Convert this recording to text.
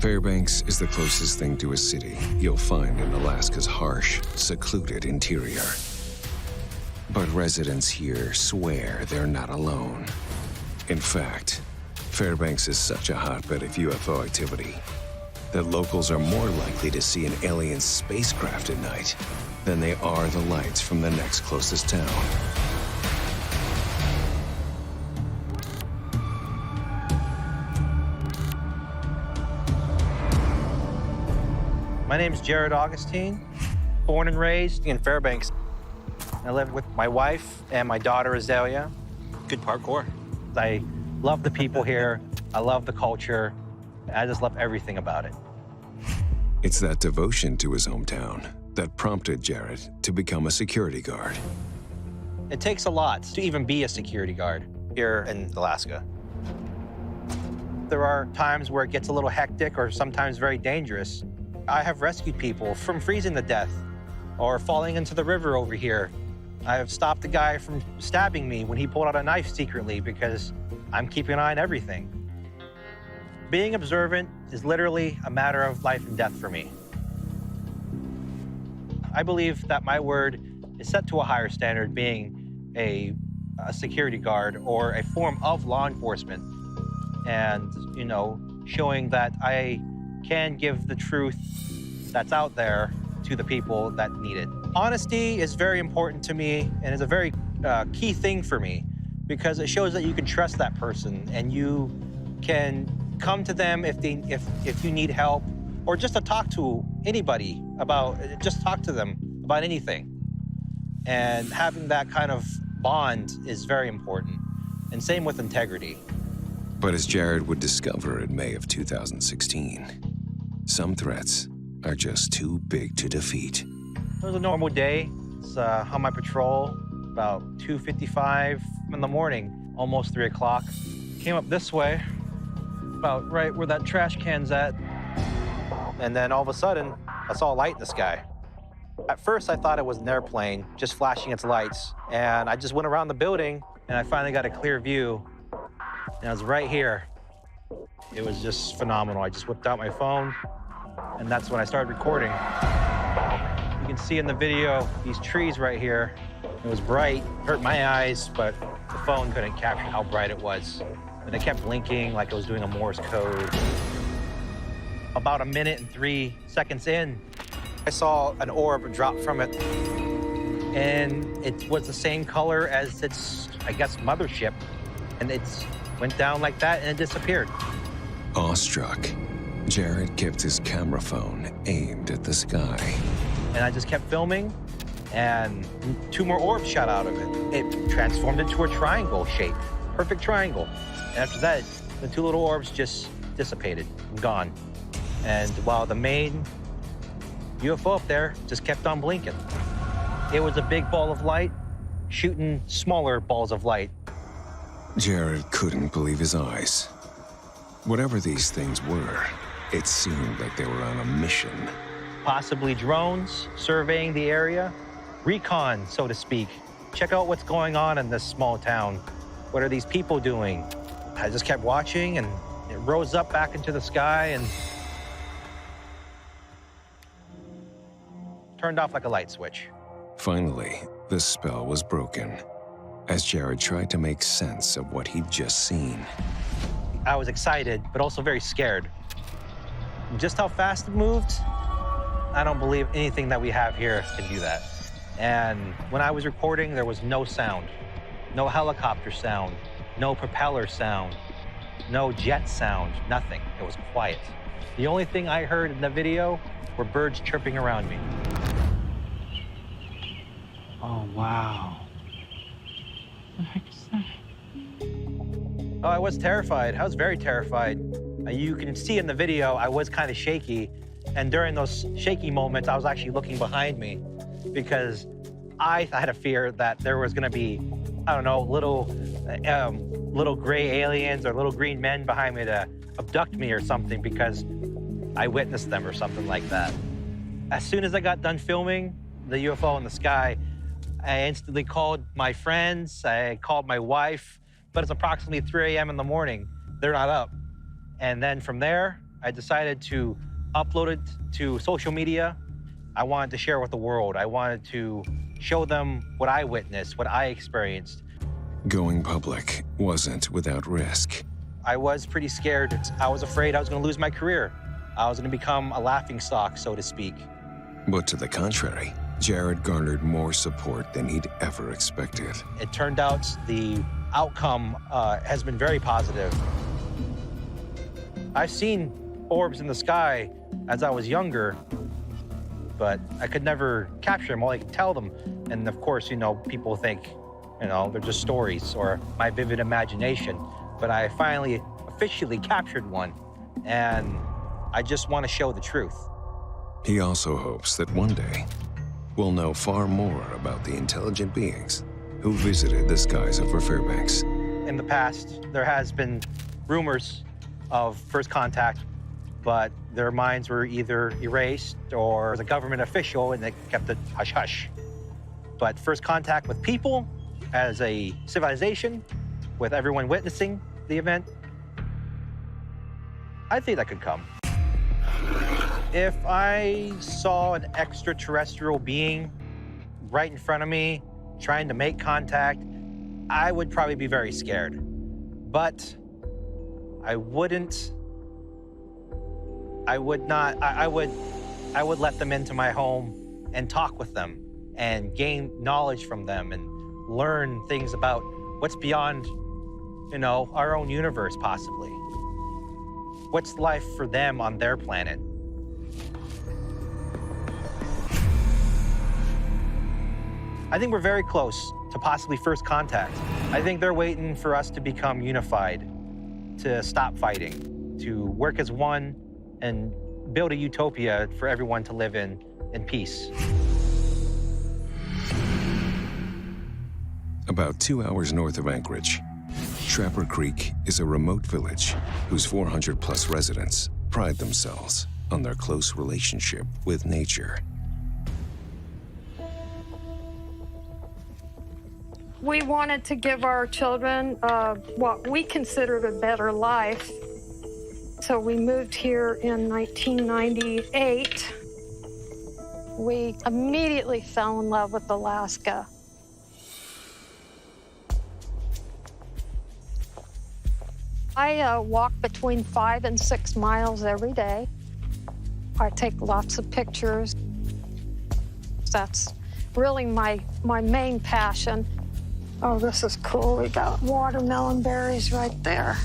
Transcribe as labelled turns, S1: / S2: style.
S1: Fairbanks is the closest thing to a city you'll find in Alaska's harsh, secluded interior. But residents here swear they're not alone. In fact, Fairbanks is such a hotbed of UFO activity that locals are more likely to see an alien spacecraft at night than they are the lights from the next closest town.
S2: My name's Jared Augustine, born and raised in Fairbanks. I live with my wife and my daughter, Azalea.
S3: Good parkour.
S2: I love the people here. I love the culture. I just love everything about it.
S1: It's that devotion to his hometown that prompted Jared to become a security guard.
S2: It takes a lot to even be a security guard here in Alaska. There are times where it gets a little hectic or sometimes very dangerous. I have rescued people from freezing to death or falling into the river over here. I have stopped a guy from stabbing me when he pulled out a knife secretly because I'm keeping an eye on everything. Being observant is literally a matter of life and death for me. I believe that my word is set to a higher standard being a security guard or a form of law enforcement and, you know, showing that I can give the truth that's out there to the people that need it. Honesty is very important to me and is a very key thing for me because it shows that you can trust that person and you can come to them if you need help or just to talk to anybody about, just talk to them about anything. And having that kind of bond is very important. And same with integrity.
S1: But as Jared would discover in May of 2016, some threats are just too big to defeat.
S2: It was a normal day. It's on my patrol, about 2:55 in the morning, almost 3 o'clock. Came up this way, about right where that trash can's at. And then all of a sudden, I saw a light in the sky. At first, I thought it was an airplane just flashing its lights. And I just went around the building, and I finally got a clear view. And I was right here. It was just phenomenal. I just whipped out my phone, and that's when I started recording. You can see in the video these trees right here. It was bright, hurt my eyes, but the phone couldn't capture how bright it was. And it kept blinking like it was doing a Morse code. About 1 minute and 3 seconds in, I saw an orb drop from it. And it was the same color as its, I guess, mothership. And it went down like that and it disappeared.
S1: Awestruck, Jared kept his camera phone aimed at the sky.
S2: And I just kept filming, and 2 more orbs shot out of it. It transformed into a triangle shape, perfect triangle. And after that, the 2 little orbs just dissipated and gone. And while the main UFO up there just kept on blinking. It was a big ball of light shooting smaller balls of light.
S1: Jared couldn't believe his eyes. Whatever these things were, it seemed like they were on a mission.
S2: Possibly drones surveying the area, recon, so to speak. Check out what's going on in this small town. What are these people doing? I just kept watching, and it rose up back into the sky and turned off like a light switch.
S1: Finally, the spell was broken as Jared tried to make sense of what he'd just seen.
S2: I was excited, but also very scared. Just how fast it moved, I don't believe anything that we have here can do that. And when I was recording, there was no sound. No helicopter sound, no propeller sound, no jet sound, nothing. It was quiet. The only thing I heard in the video were birds chirping around me.
S4: Oh, wow. What the heck is that?
S2: Oh, I was terrified. I was very terrified. You can see in the video, I was kind of shaky. And during those shaky moments, I was actually looking behind me because I had a fear that there was gonna be, I don't know, little gray aliens or little green men behind me to abduct me or something because I witnessed them or something like that. As soon as I got done filming the UFO in the sky, I instantly called my friends, I called my wife, but it's approximately 3 a.m. in the morning. They're not up. And then from there, I decided to upload it to social media. I wanted to share with the world. I wanted to show them what I witnessed, what I experienced.
S1: Going public wasn't without risk.
S2: I was pretty scared. I was afraid I was going to lose my career. I was going to become a laughingstock, so to speak.
S1: But to the contrary, Jared garnered more support than he'd ever expected.
S2: It turned out the outcome has been very positive. I've seen orbs in the sky as I was younger, but I could never capture them. All I could tell them. And of course, you know, people think, you know, they're just stories or my vivid imagination. But I finally officially captured one, and I just want to show the truth.
S1: He also hopes that one day we'll know far more about the intelligent beings who visited the skies over Fairbanks.
S2: In the past, there has been rumors of first contact, but their minds were either erased or as a government official and they kept it hush-hush. But first contact with people as a civilization, with everyone witnessing the event, I think that could come. If I saw an extraterrestrial being right in front of me, trying to make contact, I would probably be very scared. But I would let them into my home and talk with them and gain knowledge from them and learn things about what's beyond, you know, our own universe, possibly. What's life for them on their planet? I think we're very close to possibly first contact. I think they're waiting for us to become unified, to stop fighting, to work as one and build a utopia for everyone to live in peace.
S1: About 2 hours north of Anchorage, Trapper Creek is a remote village whose 400-plus residents pride themselves on their close relationship with nature.
S3: We wanted to give our children what we considered a better life. So we moved here in 1998. We immediately fell in love with Alaska. I walk between 5 and 6 miles every day. I take lots of pictures. That's really my main passion. Oh, this is cool. We got watermelon berries right there.